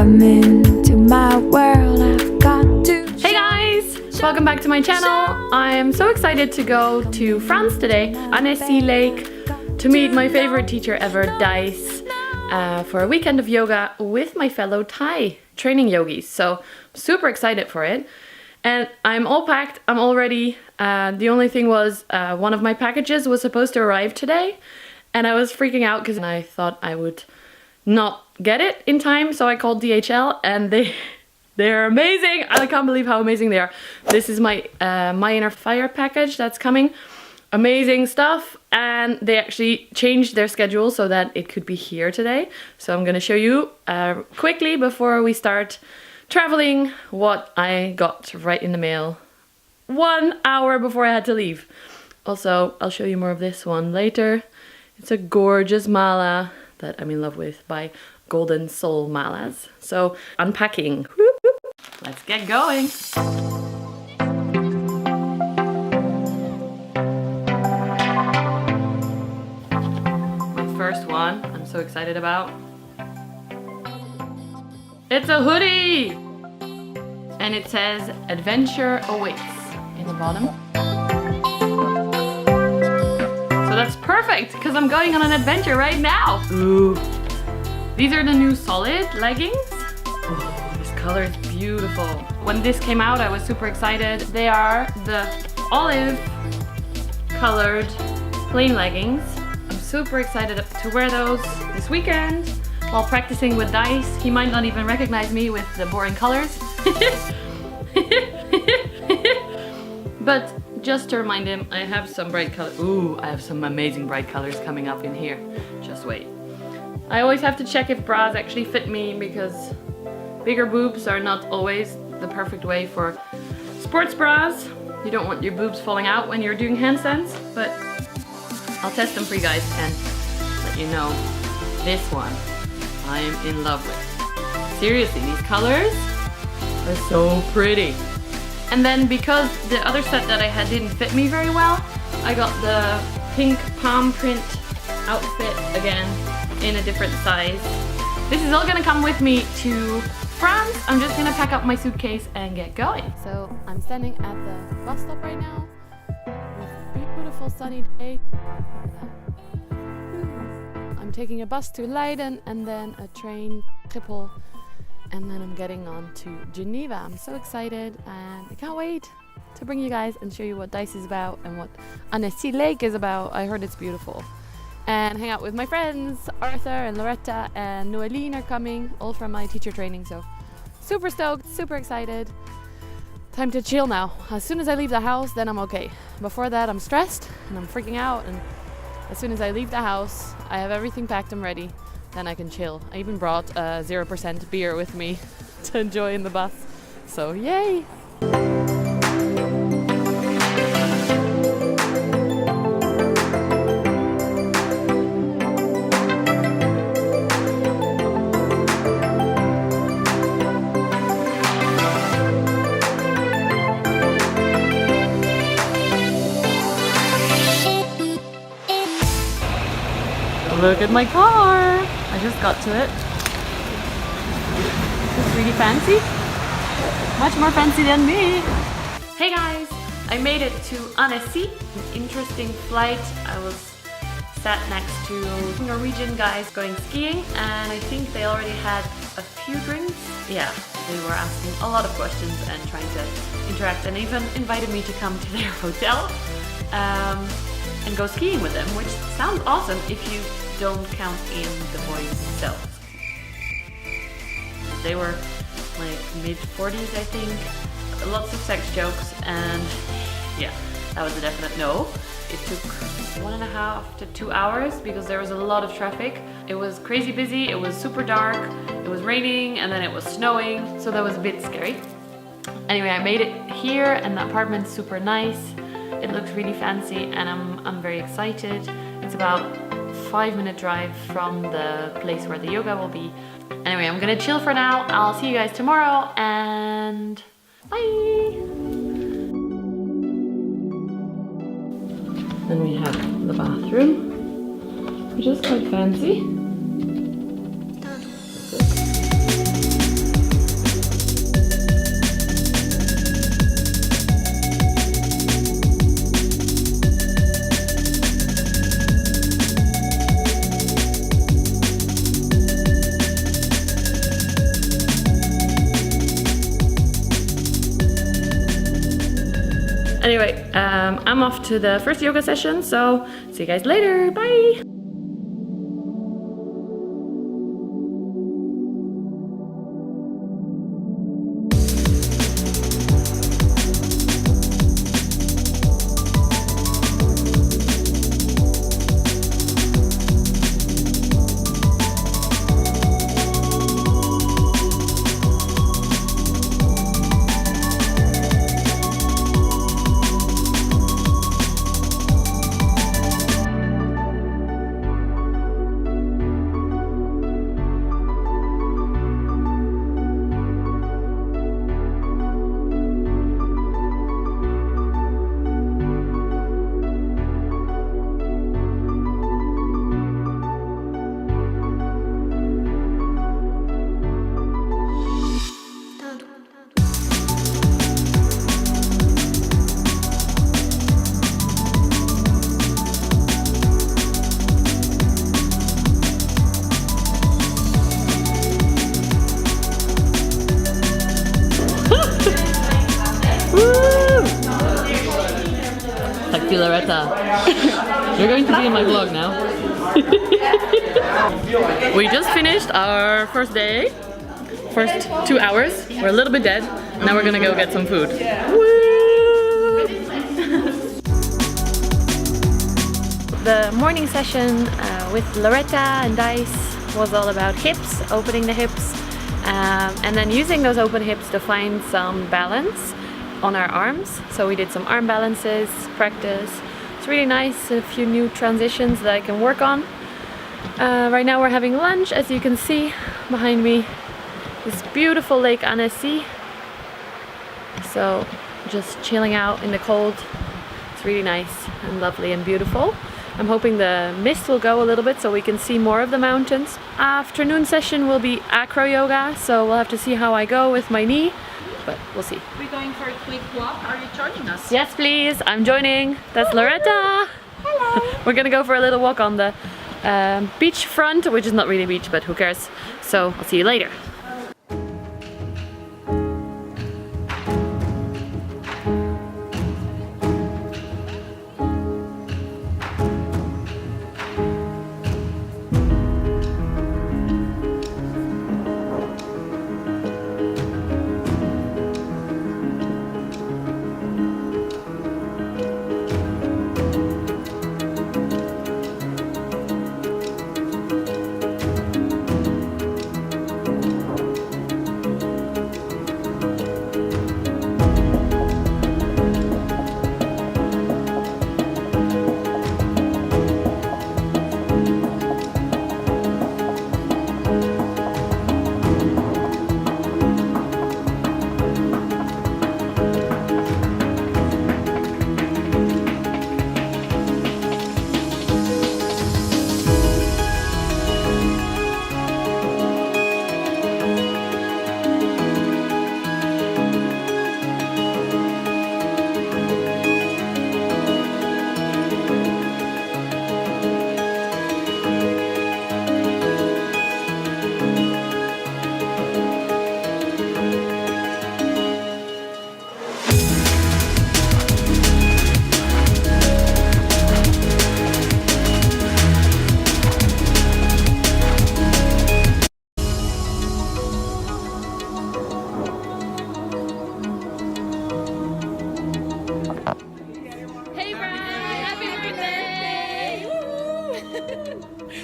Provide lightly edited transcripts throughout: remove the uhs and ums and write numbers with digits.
Come into my world, I've got to. Hey guys! Welcome back to my channel. I am so excited to go to France today, Annecy Lake, to meet my favorite teacher ever, Dice, for a weekend of yoga with my fellow Thai training yogis. So super excited for it. And I'm all packed, I'm all ready. The only thing was one of my packages was supposed to arrive today, and I was freaking out because I thought I would not get it in time, so I called DHL and they're amazing. I can't believe how amazing they are. This is my My Inner Fire package that's coming. Amazing stuff, and they actually changed their schedule so that it could be here today. So I'm gonna show you quickly before we start traveling what I got right in the mail 1 hour before I had to leave. Also, I'll show you more of this one later. It's a gorgeous mala that I'm in love with by Golden Soul Malas. So unpacking. Let's get going. My first one I'm so excited about. It's a hoodie! And it says Adventure Awaits in the bottom. So that's perfect because I'm going on an adventure right now. Ooh. These are the new solid leggings. Oh, this color is beautiful. When this came out, I was super excited. They are the olive colored plain leggings. I'm super excited to wear those this weekend while practicing with Dice. He might not even recognize me with the boring colors. But just to remind him, I have some bright colors. Ooh, I have some amazing bright colors coming up in here. Just wait. I always have to check if bras actually fit me because bigger boobs are not always the perfect way for sports bras. You don't want your boobs falling out when you're doing handstands, but I'll test them for you guys and let you know. This one I am in love with. Seriously, these colors are so pretty. And then because the other set that I had didn't fit me very well, I got the pink palm print outfit again in a different size. This is all gonna come with me to France. I'm just gonna pack up my suitcase and get going. So I'm standing at the bus stop right now with a beautiful sunny day. I'm taking a bus to Leiden and then a train to Schiphol, and then I'm getting on to Geneva. I'm so excited and I can't wait to bring you guys and show you what Dice is about and what Annecy Lake is about. I heard it's beautiful. And hang out with my friends. Arthur and Loretta and Noeline are coming, all from my teacher training, so super stoked, super excited. Time to chill now. As soon as I leave the house, then I'm okay. Before that, I'm stressed and I'm freaking out, and as soon as I leave the house, I have everything packed and ready, then I can chill. I even brought a 0% beer with me to enjoy in the bus, so yay! Look at my car! I just got to it. It's really fancy. Much more fancy than me. Hey guys! I made it to Annecy. An interesting flight. I was sat next to Norwegian guys going skiing, and I think they already had a few drinks. Yeah, they were asking a lot of questions and trying to interact, and even invited me to come to their hotel and go skiing with them, which sounds awesome if you don't count in the boys themselves. They were like mid-40s, I think. Lots of sex jokes, and yeah, that was a definite no. It took 1.5 to 2 hours because there was a lot of traffic. It was crazy busy, it was super dark, it was raining, and then it was snowing, so that was a bit scary. Anyway, I made it here, and the apartment's super nice. It looks really fancy, and I'm very excited. It's about 5-minute drive from the place where the yoga will be. Anyway, I'm gonna chill for now. I'll see you guys tomorrow, and bye! Then we have the bathroom, which is quite fancy. Anyway, I'm off to the first yoga session, so see you guys later. Bye! Loretta. You're going to be in my vlog now. We just finished our first day. First 2 hours. We're a little bit dead. Now we're gonna go get some food. Woo! The morning session with Loretta and Dice was all about hips, opening the hips, and then using those open hips to find some balance on our arms. So we did some arm balances, practice. It's really nice, a few new transitions that I can work on. Right now we're having lunch, as you can see behind me. This beautiful lake Annecy. So just chilling out in the cold. It's really nice and lovely and beautiful. I'm hoping the mist will go a little bit so we can see more of the mountains. Afternoon session will be acroyoga, so we'll have to see how I go with my knee. But we'll see. We're going for a quick walk. Are you joining us? Yes, please. I'm joining. That's Loretta. Hello. We're gonna go for a little walk on the beach front, which is not really beach, but who cares? So I'll see you later.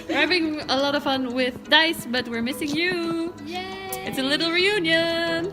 We're having a lot of fun with Dice, but we're missing you. Yay! It's a little reunion.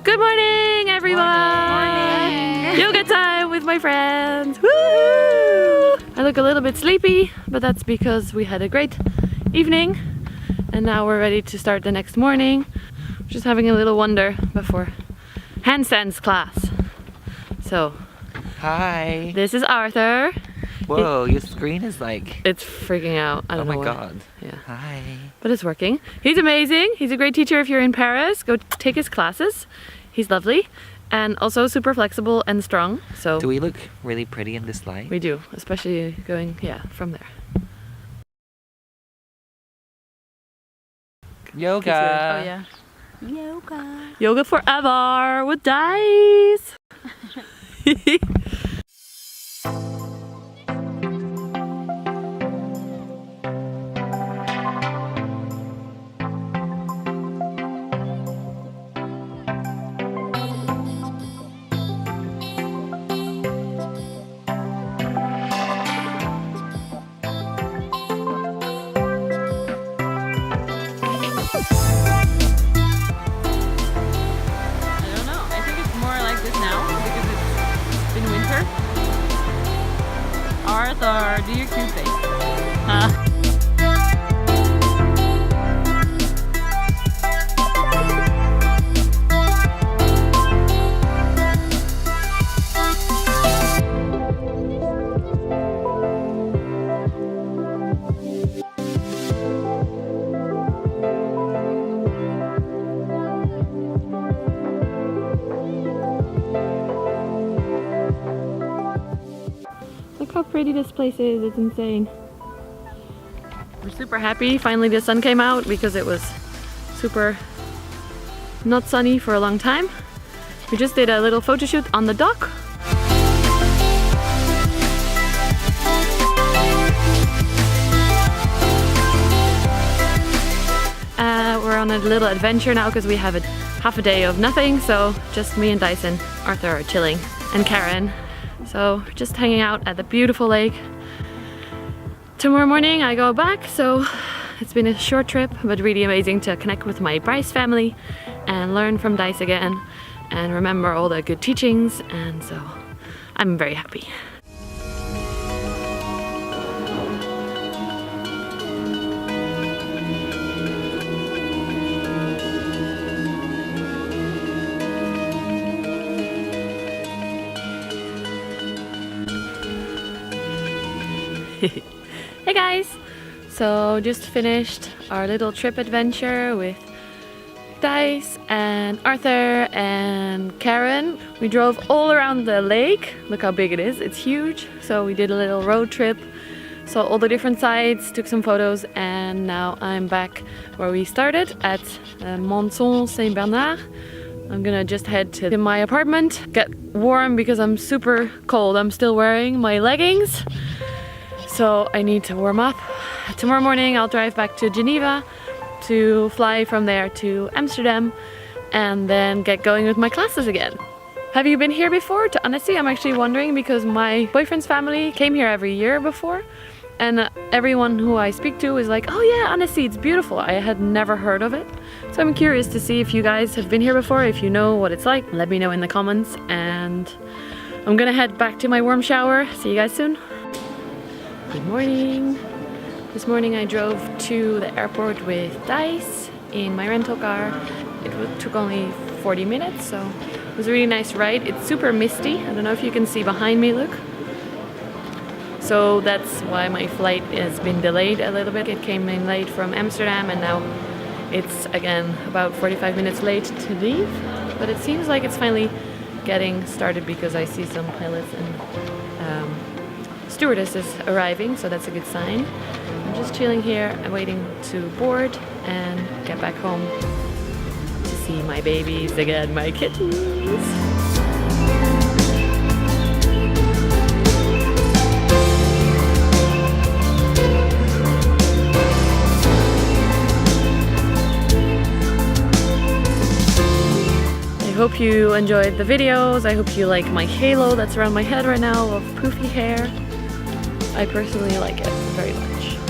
Good morning, everyone. Morning. Yoga time with my friends. Woo! I look a little bit sleepy, but that's because we had a great evening, and now we're ready to start the next morning. Just having a little wander before handstands class. So, hi. This is Arthur. Whoa, your screen is like... It's freaking out. I don't know Oh my why. god. Yeah. Hi. But it's working. He's amazing. He's a great teacher if you're in Paris. Go take his classes. He's lovely. And also super flexible and strong. So Do we look really pretty in this light? we do, especially going, yeah, from there. Yoga. Oh yeah. Yoga. Yoga forever with Dice. Arthur, do your cute face. Huh? Look how pretty this place is, it's insane. We're super happy, finally the sun came out because it was super not sunny for a long time. We just did a little photo shoot on the dock. We're on a little adventure now because we have half a day of nothing, so just me and Dice and Arthur are chilling, and Karen. So just hanging out at the beautiful lake. Tomorrow morning I go back, so it's been a short trip, but really amazing to connect with my Bryce family and learn from Dice again and remember all the good teachings, and so I'm very happy. Hey guys! So just finished our little trip adventure with Dice and Arthur and Karen. We drove all around the lake. Look how big it is, it's huge. So we did a little road trip, saw all the different sites, took some photos, and now I'm back where we started at Monson Saint Bernard. I'm gonna just head to my apartment, get warm because I'm super cold. I'm still wearing my leggings. So I need to warm up. Tomorrow morning I'll drive back to Geneva to fly from there to Amsterdam and then get going with my classes again. Have you been here before to Annecy? I'm actually wondering because my boyfriend's family came here every year before, and everyone who I speak to is like, oh yeah, Annecy, it's beautiful. I had never heard of it. So I'm curious to see if you guys have been here before, if you know what it's like. Let me know in the comments, and I'm gonna head back to my warm shower. See you guys soon. Good morning. This morning I drove to the airport with Dice in my rental car. It took only 40 minutes, so it was a really nice ride. It's super misty. I don't know if you can see behind me, look. So that's why my flight has been delayed a little bit. It came in late from Amsterdam and now it's again about 45 minutes late to leave. But it seems like it's finally getting started because I see some pilots and stewardesses arriving, so that's a good sign. I'm just chilling here, waiting to board and get back home to see my babies again, my kittens. I hope you enjoyed the videos. I hope you like my halo that's around my head right now of poofy hair. I personally like it very much.